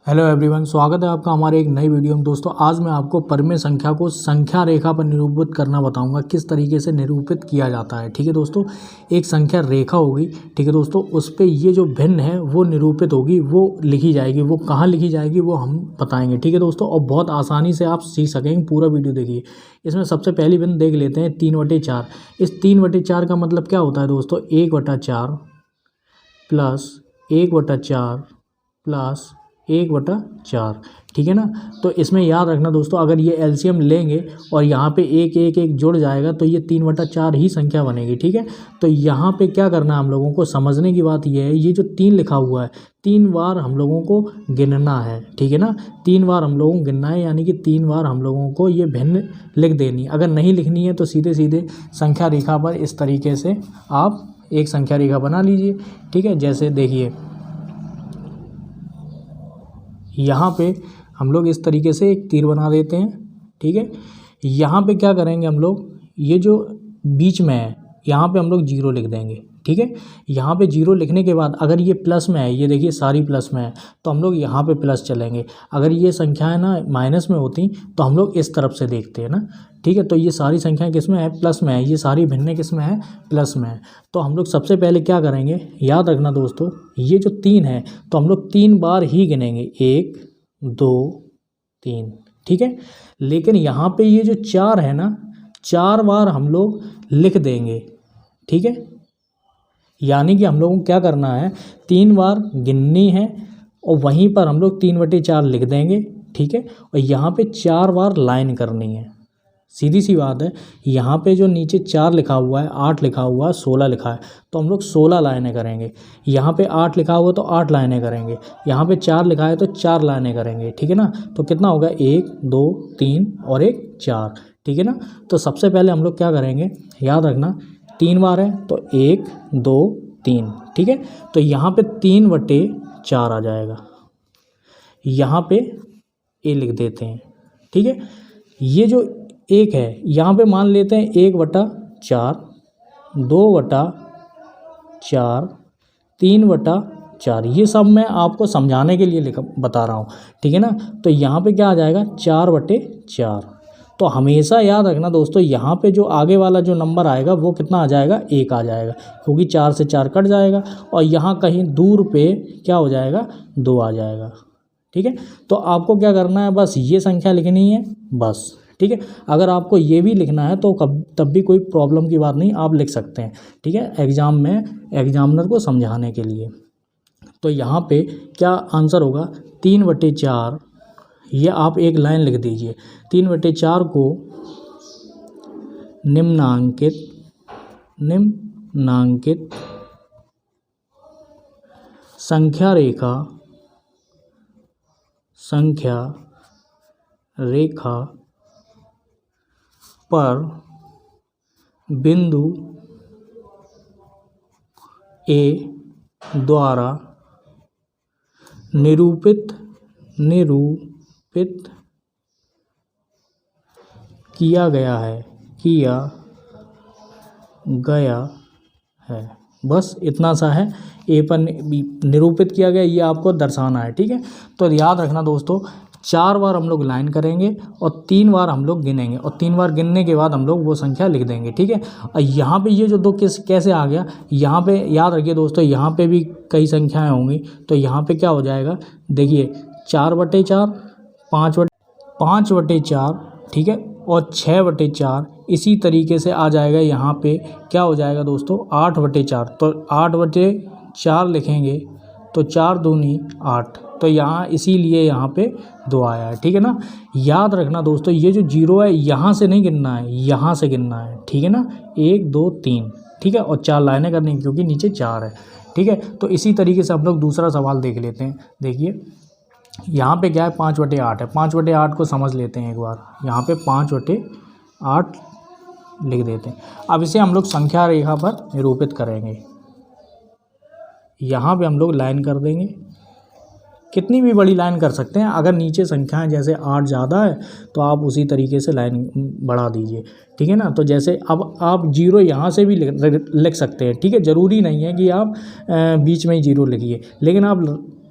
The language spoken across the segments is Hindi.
हेलो एवरीवन, स्वागत है आपका हमारे एक नई वीडियो में। दोस्तों आज मैं आपको परिमेय संख्या को संख्या रेखा पर निरूपित करना बताऊंगा, किस तरीके से निरूपित किया जाता है। ठीक है दोस्तों, एक संख्या रेखा होगी। ठीक है दोस्तों, उस पर ये जो भिन्न है वो निरूपित होगी, वो लिखी जाएगी। वो कहाँ लिखी जाएगी वो हम बताएंगे। ठीक है दोस्तों, और बहुत आसानी से आप सीख सकेंगे। पूरा वीडियो देखिए। इसमें सबसे पहली भिन्न देख लेते हैं 3/4। इस 3/4 का मतलब क्या होता है दोस्तों? 1/4 प्लस 1/4 प्लस 1/4। ठीक है ना। तो इसमें याद रखना दोस्तों, अगर ये एलसीएम लेंगे और यहाँ पे 1 जुड़ जाएगा तो ये 3/4 ही संख्या बनेगी। ठीक है, तो यहाँ पे क्या करना है हम लोगों को, समझने की बात ये है, ये जो 3 लिखा हुआ है 3 बार हम लोगों को गिनना है। ठीक है ना, 3 बार हम लोगों को गिनना है, यानी कि 3 बार हम लोगों को ये भिन्न लिख देनी। अगर नहीं लिखनी है तो सीधे सीधे संख्या रेखा पर इस तरीके से आप एक संख्या रेखा बना लीजिए। ठीक है, जैसे देखिए यहाँ पे हम लोग इस तरीके से एक तीर बना देते हैं। ठीक है, यहाँ पे क्या करेंगे हम लोग, ये जो बीच में है यहाँ पे हम लोग 0 लिख देंगे। ठीक है, यहाँ पे 0 लिखने के बाद अगर ये प्लस में है, ये देखिए सारी प्लस में है, तो हम लोग यहाँ पे प्लस चलेंगे। अगर ये संख्याएं ना माइनस में होती तो हम लोग इस तरफ से देखते हैं ना। ठीक है, तो ये सारी संख्याएं किस में है? प्लस में है। ये सारी भिन्नें किस में है? प्लस में है। तो हम लोग सबसे पहले क्या करेंगे, याद रखना दोस्तों, ये जो 3 है तो हम लोग 3 बार ही गिनेंगे, 1 2 3। ठीक है, लेकिन यहाँ पे ये जो 4 है ना, 4 बार हम लोग लिख देंगे। ठीक है, यानी कि हम लोगों को क्या करना है, 3 बार गिननी है और वहीं पर हम लोग 3/4 लिख देंगे। ठीक है, और यहाँ पे 4 बार लाइन करनी है। सीधी सी बात है, यहाँ पे जो नीचे 4 लिखा हुआ है, 8 लिखा हुआ है, 16 लिखा है, तो हम लोग 16 लाइनें करेंगे। यहाँ पे 8 लिखा हुआ है तो 8 लाइनें करेंगे। यहाँ पे 4 लिखा है तो 4 लाइनें करेंगे। ठीक है ना, तो कितना होगा? 1 2 3 और 1 4। ठीक है ना, तो सबसे पहले हम लोग क्या करेंगे, याद रखना 3 बार है तो 1 2 3। ठीक है, तो यहाँ पे 3/4 आ जाएगा। यहाँ पे ए लिख देते हैं। ठीक है, ये जो 1 है यहाँ पे मान लेते हैं 1/4, 2/4, 3/4। ये सब मैं आपको समझाने के लिए बता रहा हूँ। ठीक है ना, तो यहाँ पे क्या आ जाएगा? 4/4। तो हमेशा याद रखना दोस्तों, यहाँ पे जो आगे वाला जो नंबर आएगा वो कितना आ जाएगा? 1 आ जाएगा, क्योंकि 4 से 4 कट जाएगा और यहाँ कहीं दूर पे क्या हो जाएगा? 2 आ जाएगा। ठीक है, तो आपको क्या करना है, बस ये संख्या लिखनी है बस। ठीक है, अगर आपको ये भी लिखना है तो तब भी कोई प्रॉब्लम की बात नहीं, आप लिख सकते हैं। ठीक है, एग्ज़ाम में एग्जामिनर को समझाने के लिए। तो यहाँ पे क्या आंसर होगा? 3/4। ये आप एक लाइन लिख दीजिए। 3/4 को निम्नांकित संख्या रेखा पर बिंदु ए द्वारा निरूपित किया गया है। बस इतना सा है, ए पर निरूपित किया गया, ये आपको दर्शाना है। ठीक है, तो याद रखना दोस्तों, 4 बार हम लोग लाइन करेंगे और 3 बार हम लोग गिनेंगे और 3 बार गिनने के बाद हम लोग वो संख्या लिख देंगे। ठीक है, और यहाँ पे ये जो 2 कैसे आ गया, यहाँ पे याद रखिए दोस्तों, यहाँ पे भी कई संख्याएं होंगी। तो यहाँ पे क्या हो जाएगा, देखिए 4/4, 5/4, ठीक है, और 6/4। इसी तरीके से आ जाएगा। यहाँ पे क्या हो जाएगा दोस्तों? 8/4। तो 8/4 लिखेंगे तो 4 दूनी 8, तो यहाँ इसीलिए यहाँ पे 2 आया है। ठीक है ना, याद रखना दोस्तों, ये जो 0 है यहाँ से नहीं गिनना है, यहाँ से गिनना है। ठीक है ना, 1 2 3। ठीक है, और 4 लाइनें करनी क्योंकि नीचे 4 है। ठीक है, तो इसी तरीके से हम लोग दूसरा सवाल देख लेते हैं। देखिए यहाँ पे क्या है? 5/8 है। 5/8 को समझ लेते हैं एक बार। यहाँ पे 5/8 लिख देते हैं। अब इसे हम लोग संख्या रेखा पर निरूपित करेंगे। यहाँ पे हम लोग लाइन कर देंगे, कितनी भी बड़ी लाइन कर सकते हैं। अगर नीचे संख्याएं जैसे 8 ज़्यादा है तो आप उसी तरीके से लाइन बढ़ा दीजिए। ठीक है ना, तो जैसे अब आप 0 यहाँ से भी लिख सकते हैं। ठीक है, ज़रूरी नहीं है कि आप बीच में ही 0 लिखिए, लेकिन आप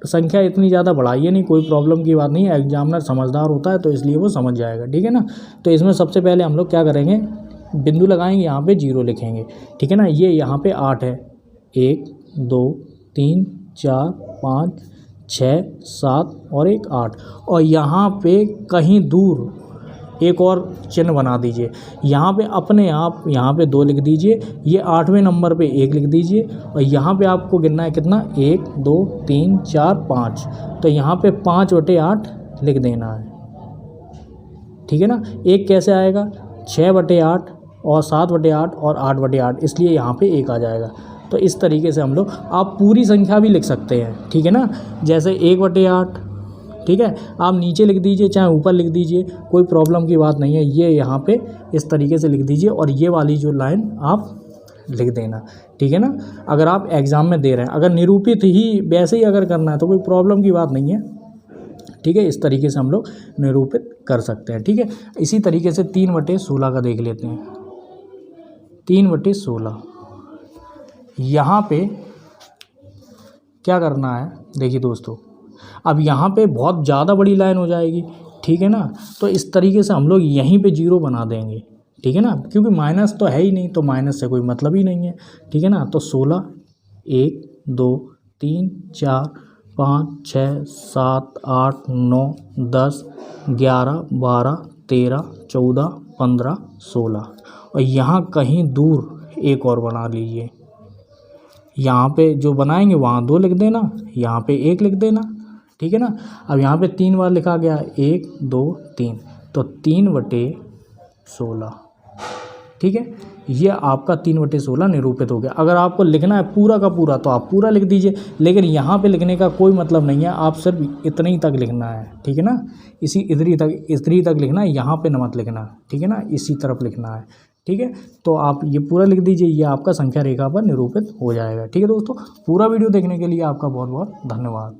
संख्या इतनी ज़्यादा बढ़ाइए नहीं, कोई प्रॉब्लम की बात नहीं है, एग्जामिनर समझदार होता है तो इसलिए वो समझ जाएगा, ठीक है ना। तो इसमें सबसे पहले हम लोग क्या करेंगे, बिंदु लगाएंगे, यहाँ पे 0 लिखेंगे, ठीक है ना। ये यहाँ पे 8 है, 1 2 3 4 5 6 7 और एक 8, और यहाँ पे कहीं दूर एक और चिन्ह बना दीजिए, यहाँ पे अपने आप यहाँ पे 2 लिख दीजिए, ये 8वें नंबर पे 1 लिख दीजिए, और यहाँ पे आपको गिनना है कितना, 1 2 3 4 5, तो यहाँ पे 5/8 लिख देना है, ठीक है ना। एक कैसे आएगा, 6/8 और 7/8 और 8/8, इसलिए यहाँ पे 1 आ जाएगा। तो इस तरीके से हम लोग, आप पूरी संख्या भी लिख सकते हैं, ठीक है ना, जैसे 1/8, ठीक है, आप नीचे लिख दीजिए चाहे ऊपर लिख दीजिए, कोई प्रॉब्लम की बात नहीं है। ये यहाँ पे इस तरीके से लिख दीजिए, और ये वाली जो लाइन आप लिख देना, ठीक है ना। अगर आप एग्ज़ाम में दे रहे हैं, अगर निरूपित ही वैसे ही अगर करना है तो कोई प्रॉब्लम की बात नहीं है, ठीक है। इस तरीके से हम लोग निरूपित कर सकते हैं, ठीक है। इसी तरीके से 3/16 का देख लेते हैं। 3/16 यहाँ पे क्या करना है, देखिए दोस्तों, अब यहाँ पे बहुत ज़्यादा बड़ी लाइन हो जाएगी, ठीक है ना। तो इस तरीके से हम लोग यहीं पे 0 बना देंगे, ठीक है ना, क्योंकि माइनस तो है ही नहीं, तो माइनस से कोई मतलब ही नहीं है, ठीक है ना। तो 16 1 2 3 4 5 6 7 8 9 10 11 12 13 14 15 16, और यहाँ कहीं दूर एक और बना लीजिए, यहाँ पे जो बनाएंगे वहाँ 2 लिख देना, यहाँ पे 1 लिख देना, ठीक है ना। अब यहाँ पे 3 बार लिखा गया, 1 2 3, तो 3/16, ठीक है। ये आपका 3/16 निरूपित हो गया। अगर आपको लिखना है पूरा का पूरा तो आप पूरा लिख दीजिए, लेकिन यहाँ पे लिखने का कोई मतलब नहीं है, आप सिर्फ इतने ही तक लिखना है, ठीक है ना। इतनी तक लिखना है, यहाँ पे मत लिखना, ठीक है ना, इसी तरफ लिखना है, ठीक है। तो आप ये पूरा लिख दीजिए, ये आपका संख्या रेखा पर निरूपित हो जाएगा, ठीक है दोस्तों। पूरा वीडियो देखने के लिए आपका बहुत बहुत धन्यवाद।